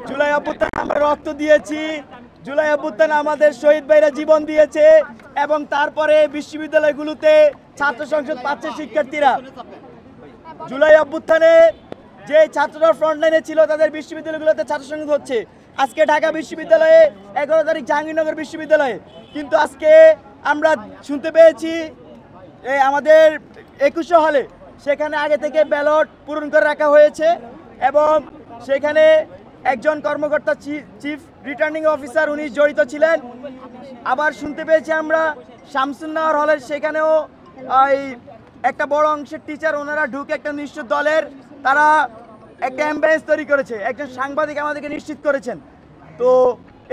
জুলাই অভ্যুত্থানে আমরা রক্ত দিয়েছি, জুলাই অভ্যুত্থানে আমাদের শহীদ ভাইরা জীবন দিয়েছে এবং তারপরে বিশ্ববিদ্যালয়গুলোতে ছাত্র সংসদ পাচ্ছে শিক্ষার্থীরা। জুলাই অভ্যুত্থানে যে ছাত্ররা ফ্রন্টলাইনে ছিল তাদের বিশ্ববিদ্যালয়গুলোতে ছাত্র সংসদ হচ্ছে। আজকে ঢাকা বিশ্ববিদ্যালয়ে 11 তারিখ জাহাঙ্গীরনগর বিশ্ববিদ্যালয়ে, কিন্তু আজকে আমরা শুনতে পেয়েছি আমাদের 2100 হলে সেখানে আগে থেকে ব্যালট পূরণ করে রাখা হয়েছে এবং সেখানে একজন কর্মকর্তা চিফ রিটার্নিং অফিসার উনি জড়িত ছিলেন। আবার শুনতে পেয়েছি আমরা শামসুন্নাহর হলের সেখানেও একটা বড় অংশের টিচার ওনারা ঢুকে একটা নিশ্চিত দলের তারা একটা অ্যাম্বুলেন্স তৈরি করেছে। একজন সাংবাদিক আমাদেরকে নিশ্চিত করেছেন। তো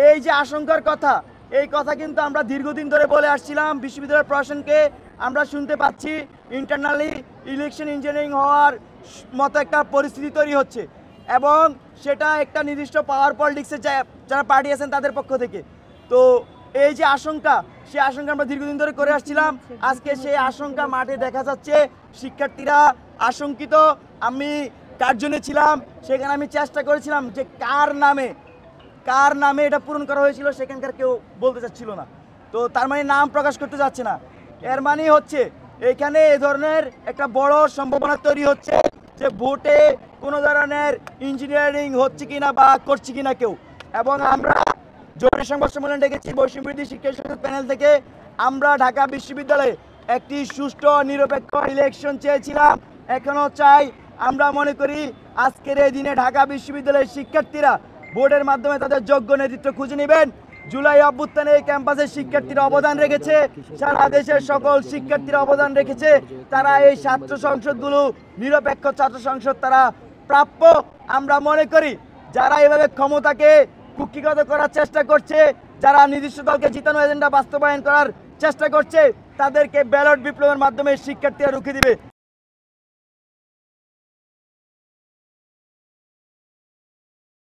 এই যে আশঙ্কার কথা, এই কথা কিন্তু আমরা দীর্ঘদিন ধরে বলে আসছিলাম বিশ্ববিদ্যালয় প্রশাসনকে। আমরা শুনতে পাচ্ছি ইন্টারনালি ইলেকশন ইঞ্জিনিয়ারিং হওয়ার মতো একটা পরিস্থিতি তৈরি হচ্ছে এবং সেটা একটা নির্দিষ্ট পাওয়ার পলিটিক্সে যারা পার্টি আছেন তাদের পক্ষ থেকে। তো এই যে আশঙ্কা, সেই আশঙ্কা আমরা দীর্ঘদিন ধরে করে আসছিলাম। আজকে সেই আশঙ্কা মাঠে দেখা যাচ্ছে, শিক্ষার্থীরা আশঙ্কিত। আমি কার্জনে ছিলাম, সেখানে আমি চেষ্টা করেছিলাম যে কার নামে এটা পূরণ করা হয়েছিল, সেখানকার কেউ বলতে চাচ্ছিল না। তো তার মানে নাম প্রকাশ করতে যাচ্ছে না। এর মানে হচ্ছে এখানে এ ধরনের একটা বড় সম্ভাবনা তৈরি হচ্ছে যে ভোটে কোনো ধরনের ইঞ্জিনিয়ারিং হচ্ছে কিনা বা করছে কিনা কেউ। এবং আমরা জরুরি সংবাদ সম্মেলন ডেকেছি বৈষম্যবিরোধী শিক্ষা সংসদ প্যানেল থেকে। আমরা ঢাকা বিশ্ববিদ্যালয়ে একটি সুষ্ঠু নিরপেক্ষ ইলেকশন চেয়েছিলাম, এখনও চাই। আমরা মনে করি আজকের এই দিনে ঢাকা বিশ্ববিদ্যালয়ের শিক্ষার্থীরা ভোটের মাধ্যমে তাদের যোগ্য নেতৃত্ব খুঁজে নেবেন। জুলাই অভ্যুত্থানে এই ক্যাম্পাসের শিক্ষার্থীরা অবদান রেখেছে, সারা দেশের সকল শিক্ষার্থীরা অবদান রেখেছে। তারা এই ছাত্র সংসদগুলো নিরপেক্ষ ছাত্র সংসদ তারা প্রাপ্য। আমরা মনে করি যারা এভাবে ক্ষমতাকে কুক্ষিগত করার চেষ্টা করছে, যারা নির্দিষ্ট দলকে জিতানো এজেন্ডা বাস্তবায়ন করার চেষ্টা করছে, তাদেরকে ব্যালট বিপ্লবের মাধ্যমে শিক্ষার্থীরা রুখে দিবে।